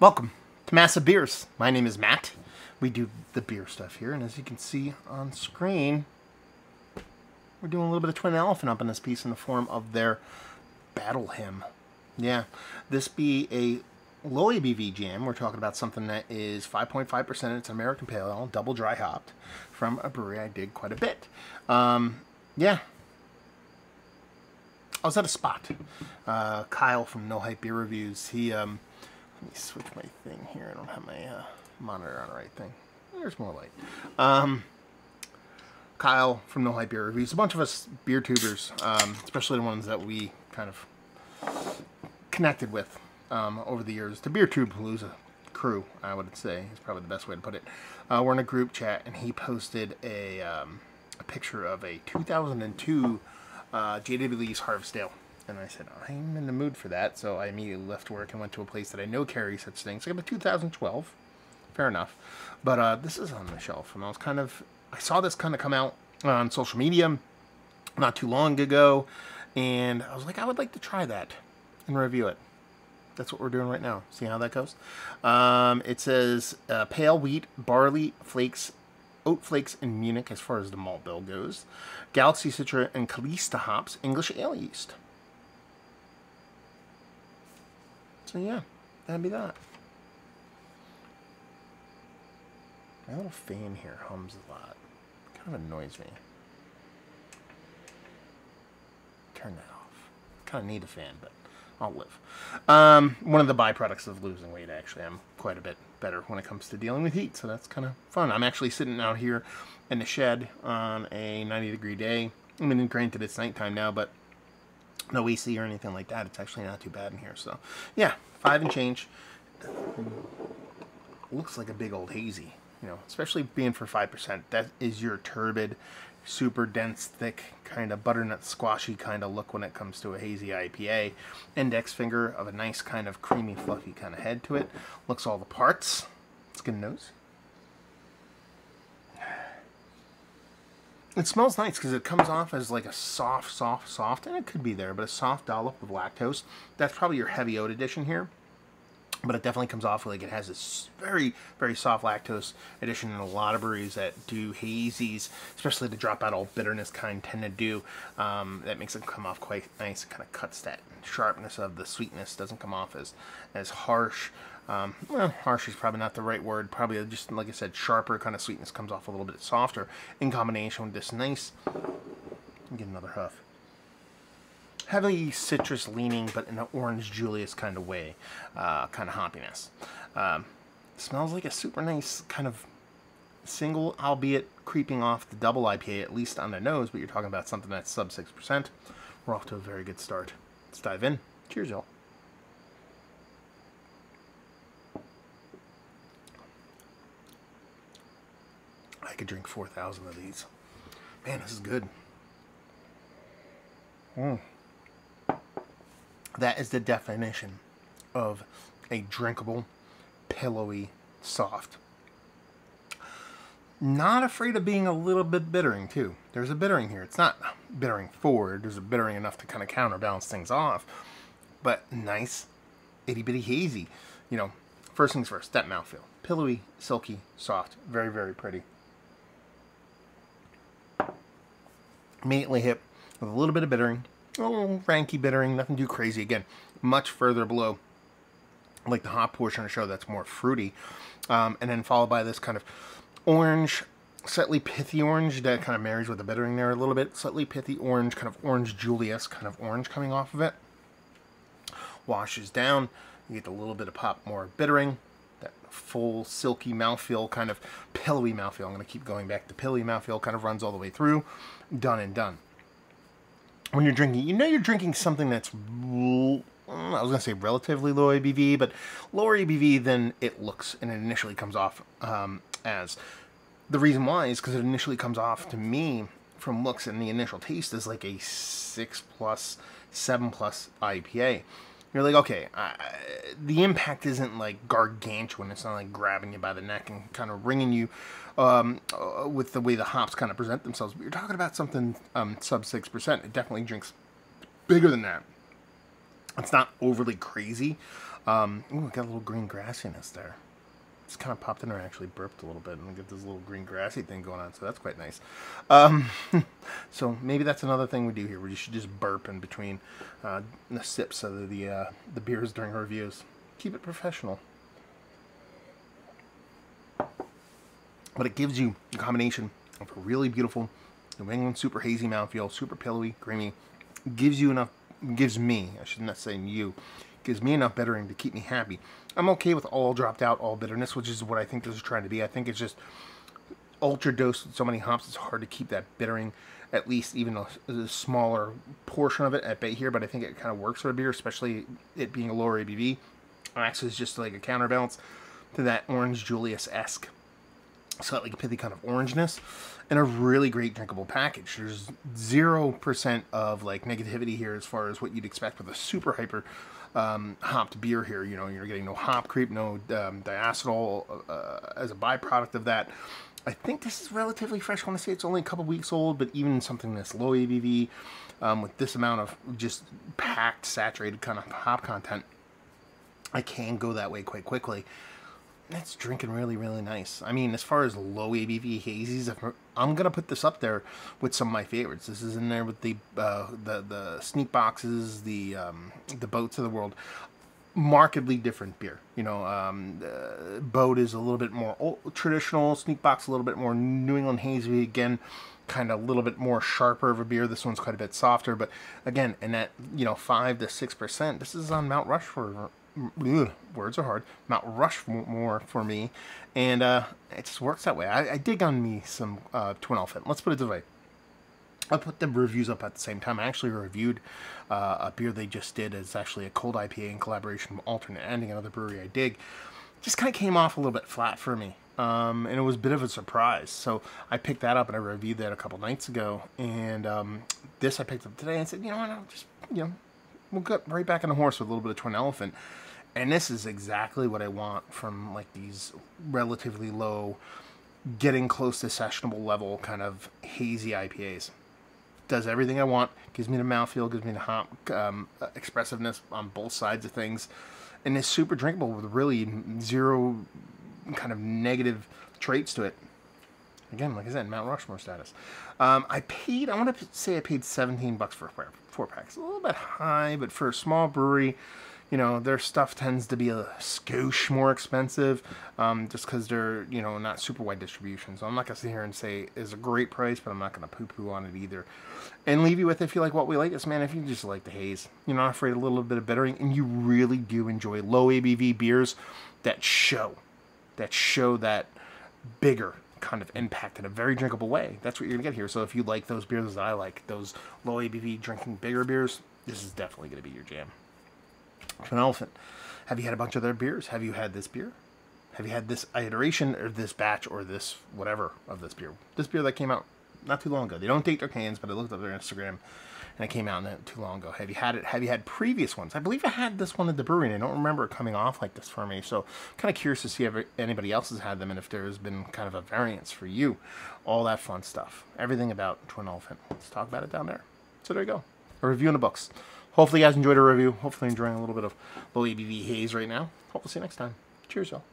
Welcome to Massive Beers. My name is Matt. We do the beer stuff here, and as you can see on screen, we're doing a little bit of Twin Elephant up in this piece in the form of their Battle Hymn. Yeah, this be a low ABV jam. We're talking about something that is 5.5%. It's an American Pale Ale, double dry hopped, from a brewery I dig quite a bit. Yeah. I was at a spot. Kyle from No Hype Beer Reviews, he, let me switch my thing here. I don't have my monitor on the right thing. There's more light. Kyle from No Hype Beer Reviews, a bunch of us beer tubers, especially the ones that we kind of connected with over the years. The Beer Tube Palooza crew, I would say, is probably the best way to put it. We're in a group chat, and he posted a picture of a 2002 J.W. Lee's Harvest Ale. And I said, I'm in the mood for that. So I immediately left work and went to a place that I know carries such things. Like about 2012. Fair enough. But this is on the shelf. And I saw this kind of come out on social media not too long ago. And I was like, I would like to try that and review it. That's what we're doing right now. See how that goes? It says pale wheat, barley, flakes, oat flakes, and Munich as far as the malt bill goes. Galaxy Citra and Calista hops, English ale yeast. So yeah, that'd be that. My little fan here hums a lot. Kind of annoys me. Turn that off. Kind of need a fan, but I'll live. One of the byproducts of losing weight, actually. I'm quite a bit better when it comes to dealing with heat, so that's kind of fun. I'm actually sitting out here in the shed on a 90-degree day. I mean, granted, it's nighttime now, but no AC or anything like that. It's actually not too bad in here. So, yeah, 5 and change. Looks like a big old hazy, you know, especially being for 5%. That is your turbid, super dense, thick, kind of butternut squashy kind of look when it comes to a hazy IPA. Index finger of a nice kind of creamy, fluffy kind of head to it. Looks all the parts. Let's get a nose. It smells nice because it comes off as like a soft, and it could be there, but a soft dollop of lactose. That's probably your heavy oat addition here. But it definitely comes off like it has this very, very soft lactose addition in a lot of breweries that do hazies, especially the drop out all bitterness kind tend to do. That makes it come off quite nice. It kind of cuts that sharpness of the sweetness. Doesn't come off as harsh. Well, harsh is probably not the right word. Probably just, like I said, sharper kind of sweetness comes off a little bit softer in combination with this nice, get another huff, heavily citrus leaning, but in an orange Julius kind of way, kind of hoppiness. Smells like a super nice kind of single, albeit creeping off the double IPA, at least on the nose, but you're talking about something that's sub 6%. We're off to a very good start. Let's dive in. Cheers, y'all. I could drink 4,000 of these. Man, this is good. That is the definition of a drinkable, pillowy, soft. Not afraid of being a little bit bittering, too. There's a bittering here. It's not bittering forward. There's a bittering enough to kind of counterbalance things off. But nice, itty-bitty hazy. You know, first things first, that mouthfeel. Pillowy, silky, soft. Very, very pretty. Immediately hit with a little bit of bittering. A little ranky bittering, nothing too crazy. Again, much further below, like the hop portion of the show, that's more fruity. And then followed by this kind of orange, slightly pithy orange that kind of marries with the bittering there a little bit. Slightly pithy orange, kind of orange Julius kind of orange coming off of it. Washes down. You get a little bit of pop, more bittering. That full, silky mouthfeel, kind of pillowy mouthfeel. I'm going to keep going back to pillowy mouthfeel, kind of runs all the way through. Done and done. When you're drinking, you know you're drinking something that's, I was going to say relatively low ABV, but lower ABV than it looks and it initially comes off as. The reason why is because it initially comes off to me from looks and the initial taste is like a 6+, 7+ IPA. You're like, okay, the impact isn't like gargantuan. It's not like grabbing you by the neck and kind of wringing you with the way the hops kind of present themselves. But you're talking about something sub 6%. It definitely drinks bigger than that. It's not overly crazy. Ooh, got a little green grassiness there. It's kind of popped in there and actually burped a little bit and get this little green grassy thing going on, so that's quite nice. So maybe that's another thing we do here, where you should just burp in between the sips of the beers during reviews. Keep it professional. But it gives you a combination of a really beautiful New England super hazy mouthfeel, super pillowy, creamy. Gives you enough, gives me, I should not say you, gives me enough bittering to keep me happy. I'm okay with all dropped out, all bitterness, which is what I think this is trying to be. I think it's just ultra dosed with so many hops, it's hard to keep that bittering, at least even a smaller portion of it at bay here, but I think it kind of works for a beer, especially it being a lower ABV. Acts as just like a counterbalance to that Orange Julius-esque, slightly pithy kind of orangeness, and a really great drinkable package. There's 0% of like negativity here as far as what you'd expect with a super hyper hopped beer here. You know, you're getting no hop creep, no diacetyl as a byproduct of that. I think this is relatively fresh. I want to say it's only a couple weeks old, but even something that's low ABV with this amount of just packed, saturated kind of hop content, I can go that way quite quickly. It's drinking really, really nice. I mean, as far as low ABV hazies, I'm gonna put this up there with some of my favorites. This is in there with the sneak boxes, the boats of the world. Markedly different beer. You know, boat is a little bit more traditional. Sneak box a little bit more New England hazy. Again, kind of a little bit more sharper of a beer. This one's quite a bit softer, but again, in that 5 to 6%. This is on Mount Rushmore. Words are hard. Mount Rushmore for me, and it just works that way. I dig on me some Twin Elephant. Let's put it this way. I'll put the reviews up at the same time. I actually reviewed a beer they just did. It's actually a cold IPA in collaboration with Alternate Ending, another brewery I dig. Just kind of came off a little bit flat for me, and it was a bit of a surprise. So I picked that up and I reviewed that a couple nights ago, and this I picked up today and said, you know what, I'll just we'll get right back on the horse with a little bit of Twin Elephant. And this is exactly what I want from like these relatively low, getting close to sessionable level kind of hazy IPAs. Does everything I want, gives me the mouthfeel, gives me the hop expressiveness on both sides of things, and is super drinkable with really zero kind of negative traits to it. Again, like I said, Mount Rushmore status. I want to say I paid $17 for a 4-pack. It's a little bit high, but for a small brewery, their stuff tends to be a skosh more expensive, just because they're, not super wide distribution. So I'm not going to sit here and say it's a great price, but I'm not going to poo-poo on it either. And leave you with, if you like what we like this, man, if you just like the haze, you're not afraid of a little bit of bittering, and you really do enjoy low ABV beers that show that bigger kind of impact in a very drinkable way. That's what you're going to get here. So if you like those beers that I like, those low ABV drinking bigger beers, this is definitely going to be your jam. Twin Elephant. Have you had a bunch of their beers? Have you had this beer? Have you had this iteration or this batch or this whatever of this beer? This beer that came out not too long ago. They don't date their cans, but I looked up their Instagram and it came out not too long ago. Have you had it? Have you had previous ones? I believe I had this one at the brewery and I don't remember it coming off like this for me. So I'm kind of curious to see if anybody else has had them and if there's been kind of a variance for you. All that fun stuff. Everything about Twin Elephant. Let's talk about it down there. So there you go. A review in the books. Hopefully you guys enjoyed a review. Hopefully enjoying a little bit of low ABV haze right now. Hope to see you next time. Cheers, y'all.